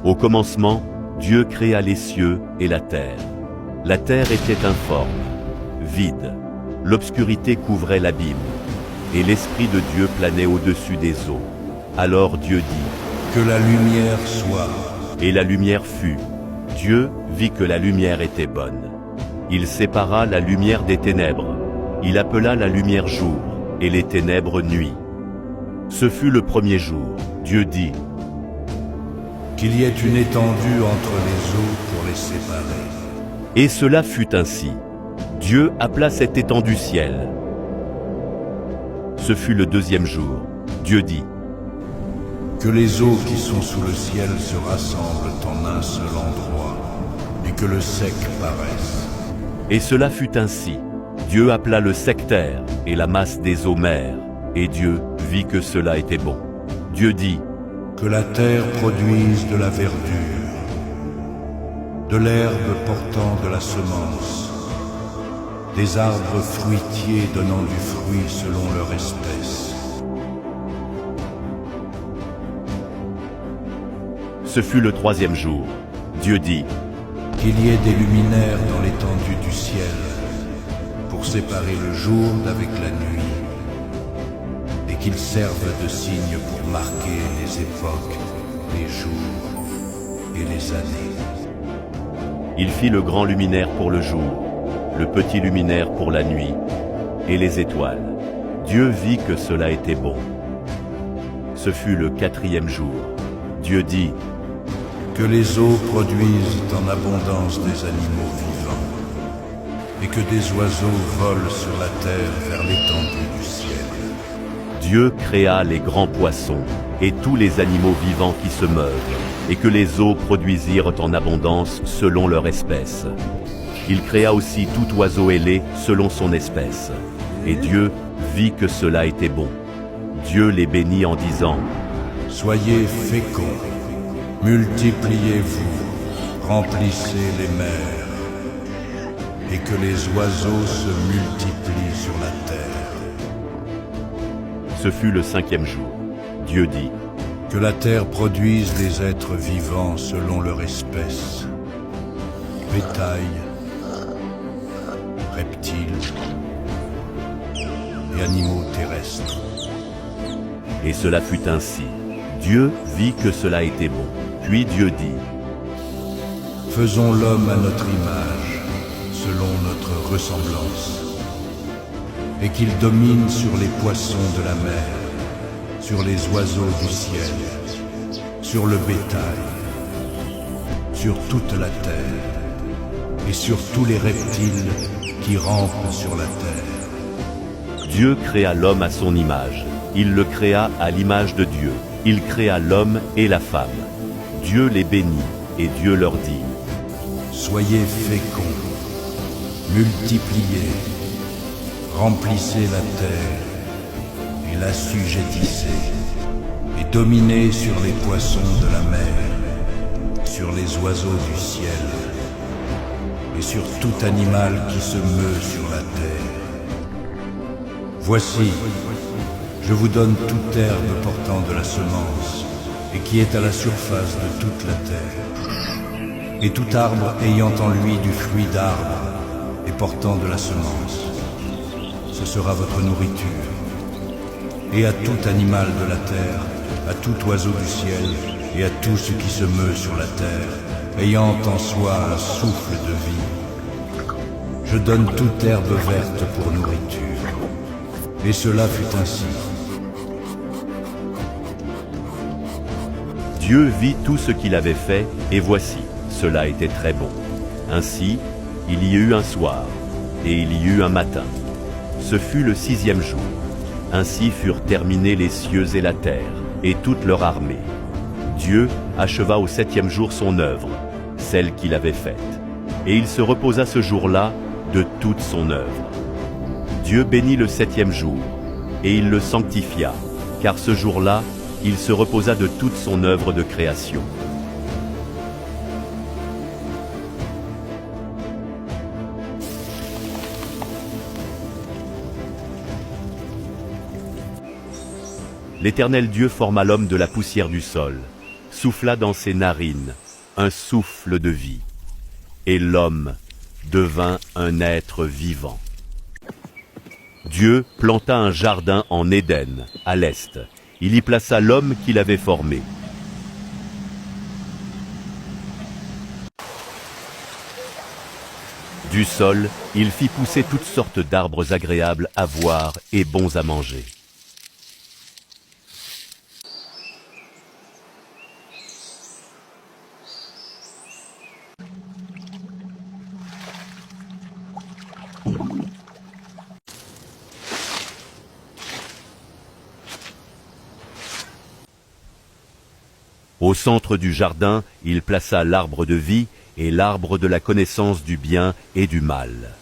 Au commencement, Dieu créa les cieux et la terre. La terre était informe, vide. L'obscurité couvrait l'abîme, et l'Esprit de Dieu planait au-dessus des eaux. Alors Dieu dit : Que la lumière soit. Et la lumière fut. Dieu vit que la lumière était bonne. Il sépara la lumière des ténèbres. Il appela la lumière jour, et les ténèbres nuit. Ce fut le premier jour. Dieu dit : Qu'il y ait une étendue entre les eaux pour les séparer. Et cela fut ainsi. Dieu appela cette étendue ciel. Ce fut le deuxième jour. Dieu dit : Que les eaux qui sont sous le ciel se rassemblent en un seul endroit, et que le sec paraisse. Et cela fut ainsi. Dieu appela le sec terre et la masse des eaux mer. Et Dieu vit que cela était bon. Dieu dit : Que la terre produise de la verdure, de l'herbe portant de la semence, des arbres fruitiers donnant du fruit selon leur espèce. Ce fut le troisième jour. Dieu dit : Qu'il y ait des luminaires dans l'étendue du ciel, pour séparer le jour d'avec la nuit, et qu'ils servent de signe pour marquer les époques, les jours et les années. Il fit le grand luminaire pour le jour, le petit luminaire pour la nuit, et les étoiles. Dieu vit que cela était bon. Ce fut le quatrième jour. Dieu dit : Que les eaux produisent en abondance des animaux vivants, et que des oiseaux volent sur la terre vers l'étendue du ciel. Dieu créa les grands poissons et tous les animaux vivants qui se meuvent, et que les eaux produisirent en abondance selon leur espèce. Il créa aussi tout oiseau ailé selon son espèce. Et Dieu vit que cela était bon. Dieu les bénit en disant : Soyez féconds, multipliez-vous, remplissez les mers, et que les oiseaux se multiplient sur la terre. Ce fut le cinquième jour. Dieu dit : Que la terre produise des êtres vivants selon leur espèce, bétail, reptiles et animaux terrestres. Et cela fut ainsi. Dieu vit que cela était bon. Puis Dieu dit : Faisons l'homme à notre image, selon notre ressemblance, et qu'il domine sur les poissons de la mer, sur les oiseaux du ciel, sur le bétail, sur toute la terre, et sur tous les reptiles qui rampent sur la terre. Dieu créa l'homme à son image. Il le créa à l'image de Dieu. Il créa l'homme et la femme. Dieu les bénit, et Dieu leur dit : Soyez féconds, multipliez, remplissez la terre, et l'assujettissez, et dominez sur les poissons de la mer, sur les oiseaux du ciel, et sur tout animal qui se meut sur la terre. Voici, je vous donne toute herbe portant de la semence, et qui est à la surface de toute la terre, et tout arbre ayant en lui du fruit d'arbre, et portant de la semence. Ce sera votre nourriture. Et à tout animal de la terre, à tout oiseau du ciel, et à tout ce qui se meut sur la terre, ayant en soi un souffle de vie. Je donne toute herbe verte pour nourriture. Et cela fut ainsi. Dieu vit tout ce qu'il avait fait, et voici, cela était très bon. Ainsi, il y eut un soir, et il y eut un matin. Ce fut le sixième jour. Ainsi furent terminés les cieux et la terre, et toute leur armée. Dieu acheva au septième jour son œuvre, celle qu'il avait faite. Et il se reposa ce jour-là de toute son œuvre. Dieu bénit le septième jour, et il le sanctifia, car ce jour-là, il se reposa de toute son œuvre de création. L'Éternel Dieu forma l'homme de la poussière du sol. souffla dans ses narines un souffle de vie, et l'homme devint un être vivant. Dieu planta un jardin en Éden, à l'est. Il y plaça l'homme qu'il avait formé. Du sol, il fit pousser toutes sortes d'arbres agréables à voir et bons à manger. Au centre du jardin, il plaça l'arbre de vie et l'arbre de la connaissance du bien et du mal.